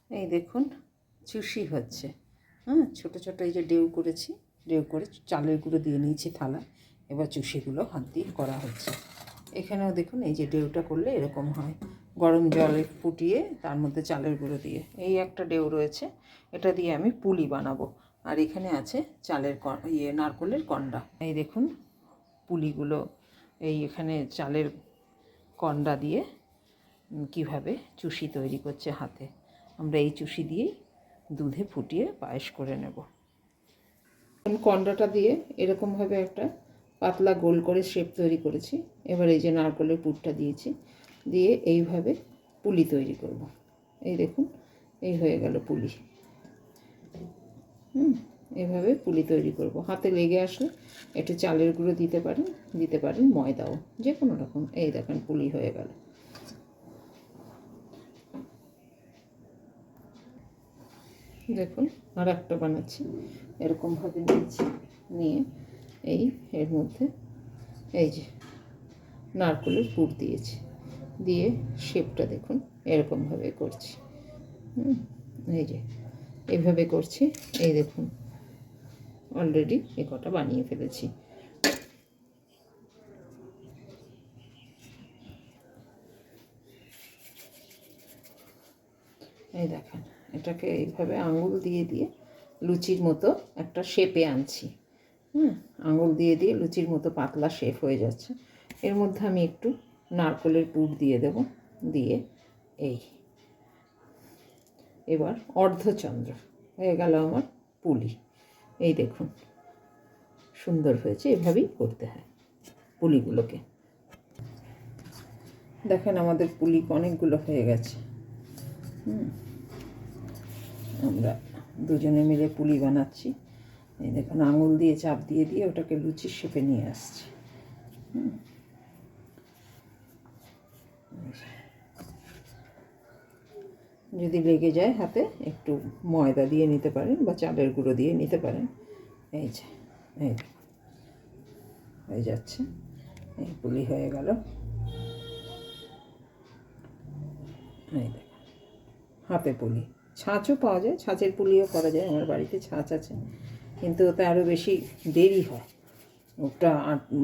এই দেখুন চুষি হচ্ছে। হ্যাঁ, ছোটো ছোটো এই যে ডেউ করেছি, ডেউ করে চালের গুঁড়ো দিয়ে নিয়েছি থালা। এবার চুষিগুলো হাত দিয়ে করা হচ্ছে। এখানেও দেখুন এই যে ডেউটা করলে এরকম হয়, গরম জলে ফুটিয়ে তার মধ্যে চালের গুঁড়ো দিয়ে। এই একটা ডেউ রয়েছে, এটা দিয়ে আমি পুলি বানাবো। আর এখানে আছে চালের নারকোলের কন্ডা। এই দেখুন পুলিগুলো এই এখানে চালের কন্ডা দিয়ে কিভাবে চুষি তৈরি করছে হাতে। আমরা এই চুষি দিয়েই দুধে ফুটিয়ে পায়েস করে নেব। কন্ডাটা দিয়ে এরকমভাবে একটা পাতলা গোল করে শেপ তৈরি করেছি। এবার এই যে নারকেলের পুরটা দিয়েছি, দিয়ে এইভাবে পুলি তৈরি করব। এই দেখুন এই হয়ে গেল পুলি। এইভাবে পুলি তৈরি করব। হাতে লেগে আসলে একটু চালের গুঁড়ো দিতে পারেন ময়দাও, যে কোনো রকম। এই দেখেন পুলি হয়ে গেল। দেখুন আর একটা বানাচ্ছি, এরকমভাবে নিয়েছি, নিয়ে এই এর মধ্যে এই যে নারকেলের পুর দিয়েছি, দিয়ে শেপটা দেখুন এরকমভাবে করছি। এই যে এইভাবে করছি। এই দেখুন অলরেডি এ কটা বানিয়ে ফেলেছি। এই দেখেন এটাকে এইভাবে আঙুল দিয়ে দিয়ে লুচির মতো একটা শেপে আনছি। আঙুল দিয়ে দিয়ে লুচির মতো পাতলা শেপ হয়ে যাচ্ছে। এর মধ্যে আমি একটু নারকেলের পুর দিয়ে দেব, দিয়ে এই এবার অর্ধচন্দ্র হয়ে গেল আমার পুলি। এই দেখুন সুন্দর হয়েছে। এভাবেই করতে হয় পুলিগুলোকে। দেখেন আমাদের পুলি অনেকগুলো হয়ে গেছে। আমরা দুজনে মিলে পুলি বানাচ্ছি। এই দেখুন আঙুল দিয়ে চাপ দিয়ে দিয়ে ওটাকে লুচির শেপে নিয়ে আসছি। যদি লেগে যায় হাতে একটু ময়দা দিয়ে নিতে পারেন বা চালের গুঁড়ো দিয়ে নিতে পারেন। এই যে এই হয়ে যাচ্ছে, এই পুলি হয়ে গেল। এই দেখুন হাতে পুলি। ছাঁচও পাওয়া যায়, ছাঁচের পুলিও করা যায়। আমার বাড়িতে ছাঁচ আছে, কিন্তু ওতে আরও বেশি দেরি হয়। ওটা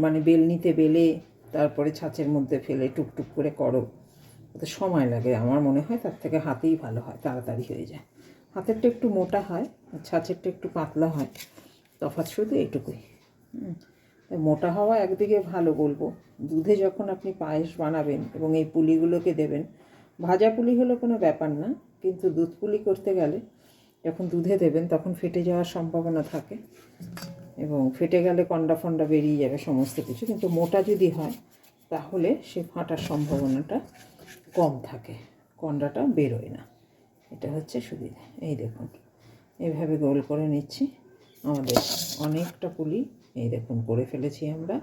মানে বেলনিতে বেলে তারপরে ছাঁচের মধ্যে ফেলে টুকটুক করে করো, ওতে সময় লাগে। আমার মনে হয় তার থেকে হাতেই ভালো হয়, তাড়াতাড়ি হয়ে যায়। হাতেরটা একটু মোটা হয়, ছাঁচেরটা একটু পাতলা হয়, তফাৎ শুধু এইটুকুই। মোটা হওয়া একদিকে ভালো বলবো। দুধে যখন আপনি পায়েস বানাবেন এবং এই পুলিগুলোকে দেবেন, ভাজা পুলি হলে কোনো ব্যাপার না, কিন্তু দুধ পুলি করতে গেলে যখন দুধে দেবেন তখন ফেটে যাওয়ার সম্ভাবনা থাকে, এবং ফেটে গেলে কন্ডা ফন্ডা বেরিয়ে যাবে সমস্ত কিছু। কিন্তু মোটা যদি হয় তাহলে সে ফাটার সম্ভাবনাটা কম থাকে, কন্ডাটা বেরোয় না। এটা হচ্ছে সুবিধা। এই দেখুন এইভাবে গোল করে নিচ্ছি। আমাদের অনেকটা পুলি এই দেখুন করে ফেলেছি আমরা।